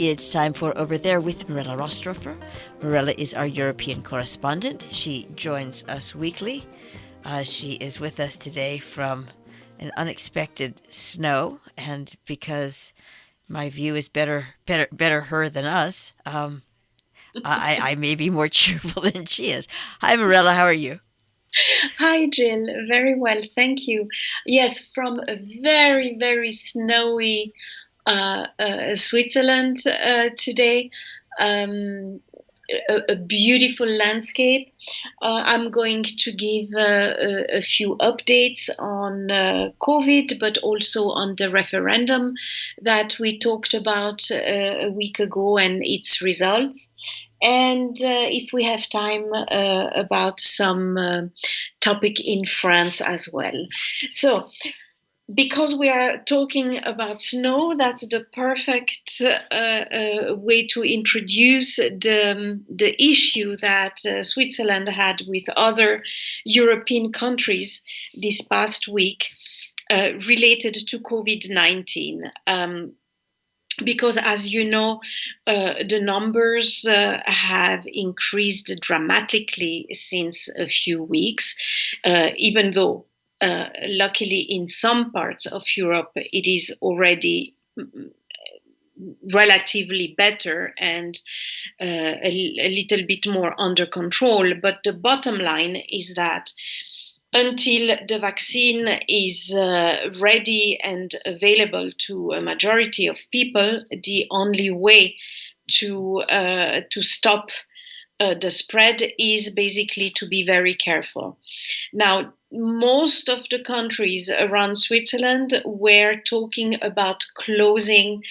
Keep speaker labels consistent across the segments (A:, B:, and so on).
A: It's time for Over There with Mirella Rastorfer. Mirella is our European correspondent. She joins us weekly. She is with us today from an unexpected snow, and because my view is better her than us, I may be more cheerful than she is. Hi, Mirella. How are you?
B: Hi, Jill. Very well, thank you. Yes, from a very, very snowy Switzerland today. A beautiful landscape. I'm going to give a few updates on COVID, but also on the referendum that we talked about a week ago and its results. And if we have time, about some topic in France as well. So, because we are talking about snow, that's the perfect way to introduce the issue that Switzerland had with other European countries this past week related to COVID-19. Because, as you know, the numbers have increased dramatically since a few weeks, even though luckily in some parts of Europe it is already relatively better and a little bit more under control. But the bottom line is that until the vaccine is ready and available to a majority of people, the only way to stop the spread is basically to be very careful. Now, most of the countries around Switzerland were talking about closing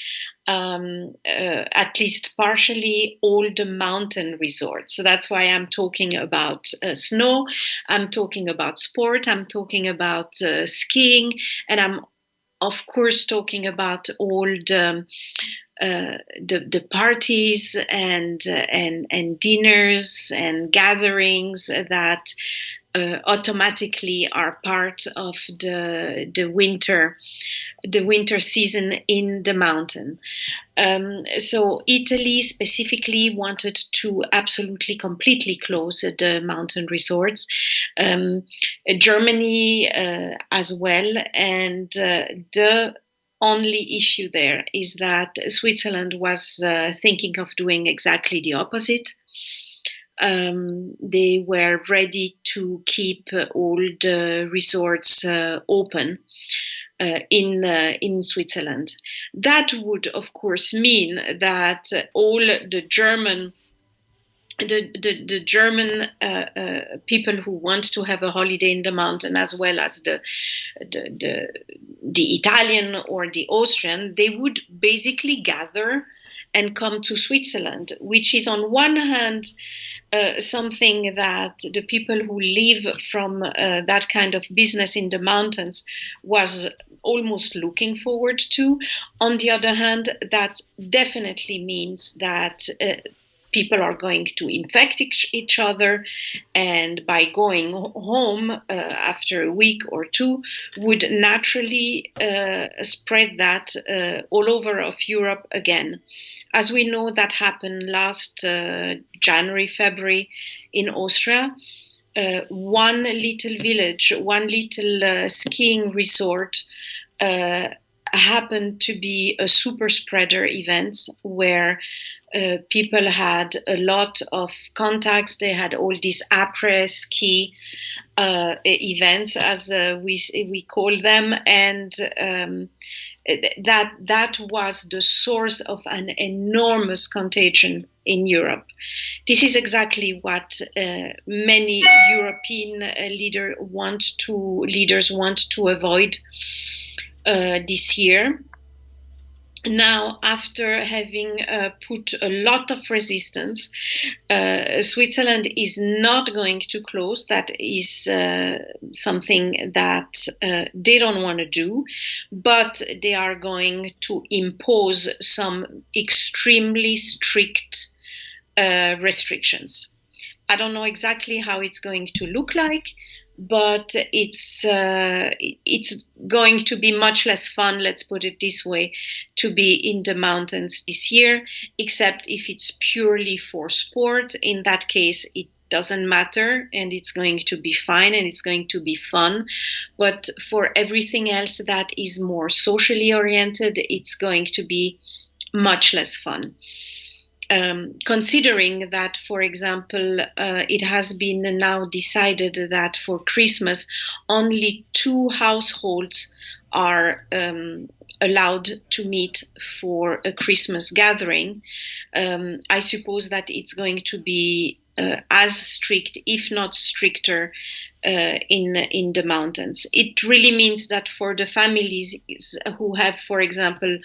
B: at least partially all the mountain resorts. So that's why I'm talking about snow, I'm talking about sport, I'm talking about skiing, and I'm of course talking about all the parties and dinners and gatherings that automatically are part of the winter season in the mountain. So Italy specifically wanted to absolutely completely close the mountain resorts. Germany as well, and the only issue there is that Switzerland was thinking of doing exactly the opposite. They were ready to keep all the resorts open in Switzerland. That would, of course, mean that all the German people who want to have a holiday in the mountain, as well as the Italian or the Austrian, they would basically gather and come to Switzerland, which is on one hand something that the people who live from that kind of business in the mountains was almost looking forward to. On the other hand, that definitely means that people are going to infect each other, and by going home after a week or two would naturally spread that all over of Europe again. As we know, that happened last January, February in Austria. One little village, one little skiing resort happened to be a super spreader event where people had a lot of contacts. They had all these après-ski events, as we call them, and that was the source of an enormous contagion in Europe. This is exactly what many European leaders want to avoid this year. Now, after having put a lot of resistance, Switzerland is not going to close. That is something that they don't want to do, but they are going to impose some extremely strict restrictions. I don't know exactly how it's going to look like, but it's going to be much less fun, let's put it this way, to be in the mountains this year, except if it's purely for sport. In that case, it doesn't matter, and it's going to be fine, and it's going to be fun. But for everything else that is more socially oriented, it's going to be much less fun. Considering that, for example, it has been now decided that for Christmas, only 2 households are allowed to meet for a Christmas gathering, I suppose that it's going to be as strict, if not stricter, in the mountains. It really means that for the families who have, for example,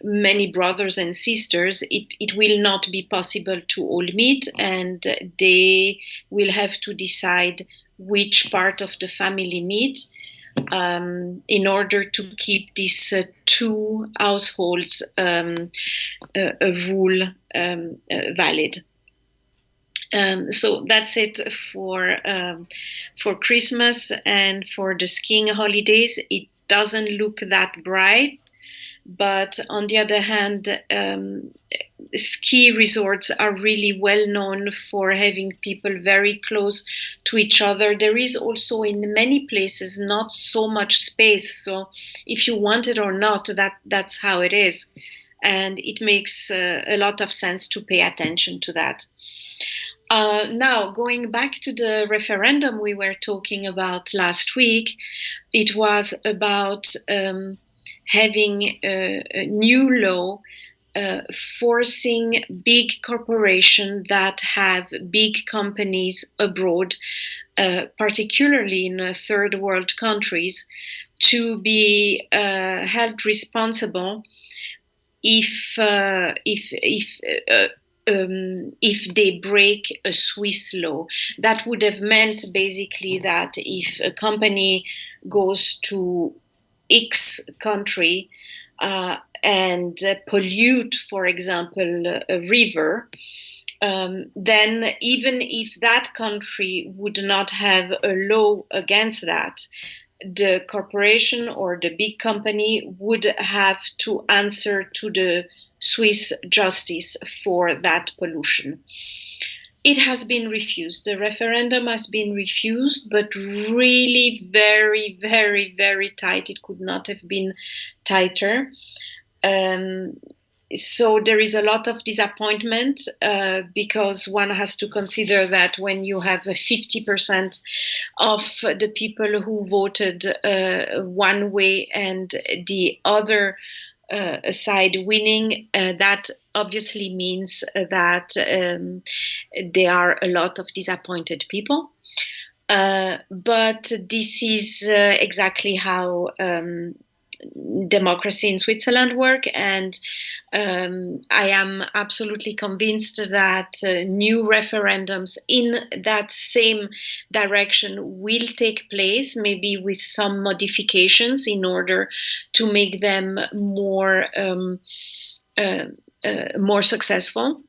B: many brothers and sisters, it will not be possible to all meet, and they will have to decide which part of the family meet in order to keep these 2 households rule valid. So that's it for Christmas. And for the skiing holidays, it doesn't look that bright. But on the other hand, ski resorts are really well known for having people very close to each other. There is also in many places not so much space. So if you want it or not, that's how it is. And it makes a lot of sense to pay attention to that. Now, going back to the referendum we were talking about last week, it was about having a new law forcing big corporations that have big companies abroad, particularly in third world countries, to be held responsible if they break a Swiss law. That would have meant basically that if a company goes to X country and pollute, for example, a river, then even if that country would not have a law against that, the corporation or the big company would have to answer to the Swiss justice for that pollution. It has been refused. The referendum has been refused, but really very, very, very tight. It could not have been tighter. So there is a lot of disappointment because one has to consider that when you have 50% of the people who voted one way and the other side winning, that obviously means that there are a lot of disappointed people. But this is exactly how democracy in Switzerland work, and I am absolutely convinced that new referendums in that same direction will take place, maybe with some modifications in order to make them more successful.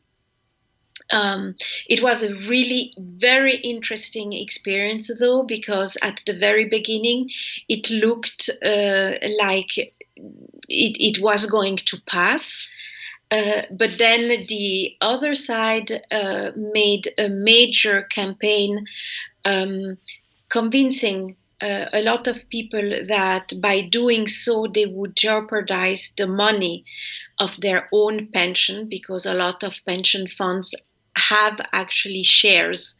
B: It was a really very interesting experience, though, because at the very beginning it looked like it was going to pass. But then the other side made a major campaign convincing a lot of people that by doing so they would jeopardize the money of their own pension, because a lot of pension funds have actually shares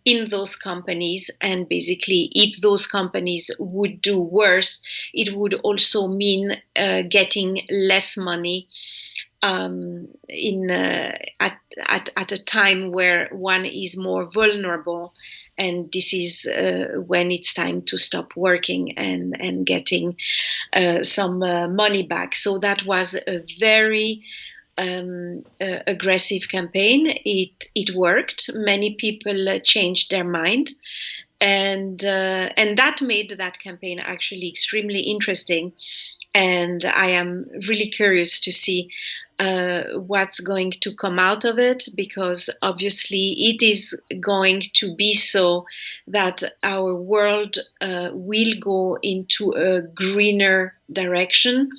B: in those companies, and basically if those companies would do worse, it would also mean getting less money at a time where one is more vulnerable, and this is when it's time to stop working and getting some money back. So that was a very aggressive campaign. It worked. Many people changed their mind, and that made that campaign actually extremely interesting. And I am really curious to see what's going to come out of it, because obviously it is going to be so that our world will go into a greener direction.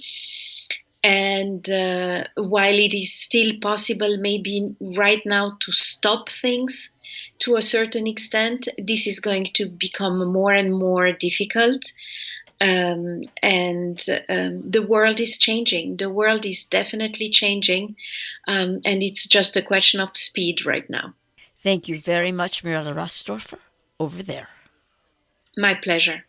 B: And while it is still possible maybe right now to stop things to a certain extent, this is going to become more and more difficult. The world is changing. The world is definitely changing. And it's just a question of speed right now.
A: Thank you very much, Mirella Rastorfer. Over there.
B: My pleasure.